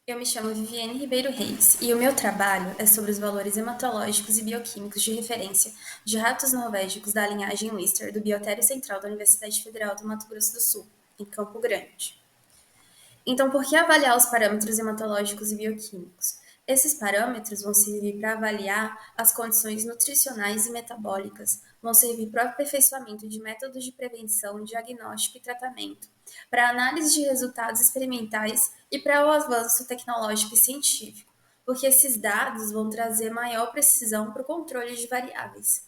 Eu me chamo Viviane Ribeiro Reis e o meu trabalho é sobre os valores hematológicos e bioquímicos de referência de ratos norvégicos da linhagem Lister do Biotério Central da Universidade Federal do Mato Grosso do Sul, em Campo Grande. Então, por que avaliar os parâmetros hematológicos e bioquímicos? Esses parâmetros vão servir para avaliar as condições nutricionais e metabólicas, vão servir para o aperfeiçoamento de métodos de prevenção, diagnóstico e tratamento, para análise de resultados experimentais e para o avanço tecnológico e científico, porque esses dados vão trazer maior precisão para o controle de variáveis.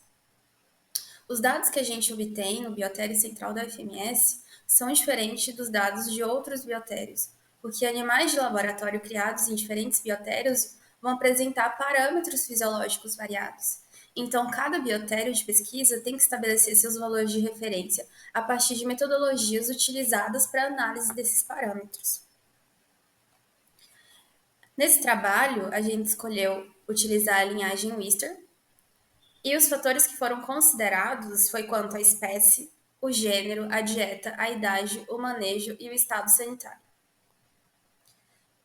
Os dados que a gente obtém no Biotério Central da UFMS são diferentes dos dados de outros biotérios, porque animais de laboratório criados em diferentes biotérios vão apresentar parâmetros fisiológicos variados. Então, cada biotério de pesquisa tem que estabelecer seus valores de referência a partir de metodologias utilizadas para análise desses parâmetros. Nesse trabalho, a gente escolheu utilizar a linhagem Lister, e os fatores que foram considerados foi quanto à espécie, o gênero, a dieta, a idade, o manejo e o estado sanitário.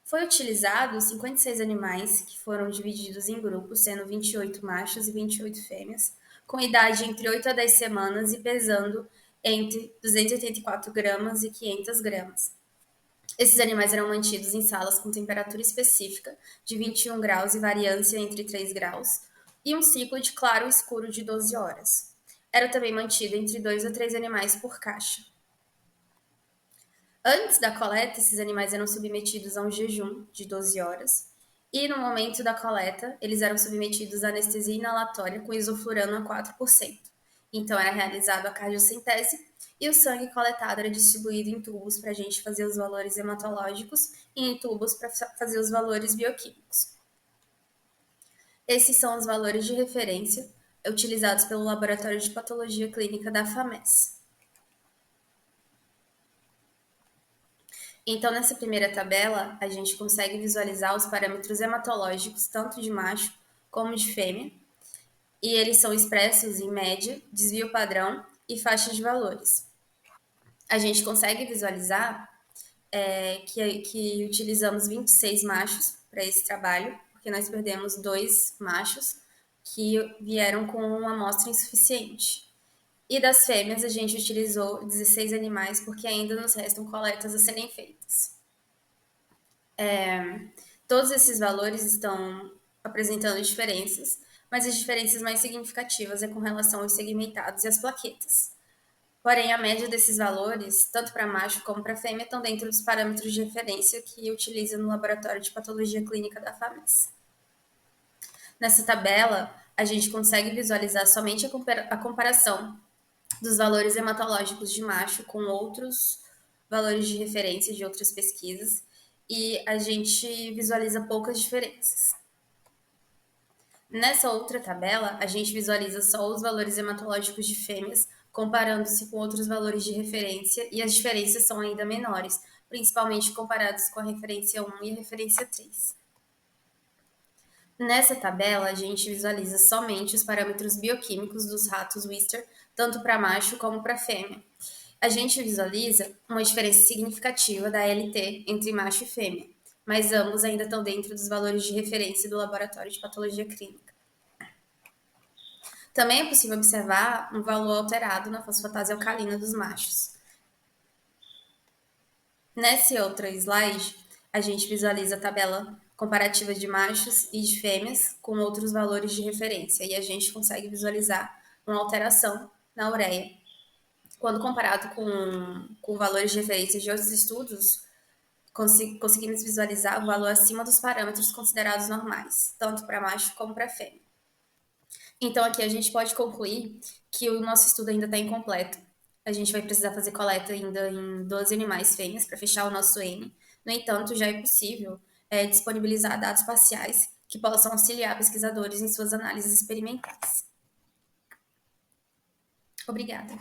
Foi utilizado 56 animais que foram divididos em grupos, sendo 28 machos e 28 fêmeas, com idade entre 8 a 10 semanas e pesando entre 284 gramas e 500 gramas. Esses animais eram mantidos em salas com temperatura específica de 21 graus e variância entre 3 graus, e um ciclo de claro e escuro de 12 horas. Era também mantido entre 2 a 3 animais por caixa. Antes da coleta, esses animais eram submetidos a um jejum de 12 horas, e no momento da coleta, eles eram submetidos a anestesia inalatória com isoflurano a 4%. Então, era realizada a cardiocentese e o sangue coletado era distribuído em tubos para a gente fazer os valores hematológicos e em tubos para fazer os valores bioquímicos. Esses são os valores de referência utilizados pelo Laboratório de Patologia Clínica da FAMES. Então, nessa primeira tabela, a gente consegue visualizar os parâmetros hematológicos, tanto de macho como de fêmea, e eles são expressos em média, desvio padrão e faixa de valores. A gente consegue visualizar que utilizamos 26 machos para esse trabalho, porque nós perdemos 2 machos que vieram com uma amostra insuficiente. E das fêmeas, a gente utilizou 16 animais, porque ainda nos restam coletas a serem feitas. Todos esses valores estão apresentando diferenças, mas as diferenças mais significativas é com relação aos segmentados e às plaquetas. Porém, a média desses valores, tanto para macho como para fêmea, estão dentro dos parâmetros de referência que utiliza no laboratório de patologia clínica da FAMES. Nessa tabela, a gente consegue visualizar somente a comparação dos valores hematológicos de macho com outros valores de referência de outras pesquisas, e a gente visualiza poucas diferenças. Nessa outra tabela, a gente visualiza só os valores hematológicos de fêmeas, comparando-se com outros valores de referência, e as diferenças são ainda menores, principalmente comparados com a referência 1 e a referência 3. Nessa tabela, a gente visualiza somente os parâmetros bioquímicos dos ratos Wistar, tanto para macho como para fêmea. A gente visualiza uma diferença significativa da LT entre macho e fêmea, mas ambos ainda estão dentro dos valores de referência do laboratório de patologia clínica. Também é possível observar um valor alterado na fosfatase alcalina dos machos. Nesse outro slide, a gente visualiza a tabela comparativa de machos e de fêmeas com outros valores de referência, e a gente consegue visualizar uma alteração na ureia. Quando comparado com valores de referência de outros estudos, conseguimos visualizar o valor acima dos parâmetros considerados normais, tanto para macho como para fêmea. Então, aqui a gente pode concluir que o nosso estudo ainda está incompleto. A gente vai precisar fazer coleta ainda em 12 animais fêmeas para fechar o nosso N. No entanto, já é possível disponibilizar dados parciais que possam auxiliar pesquisadores em suas análises experimentais. Obrigada.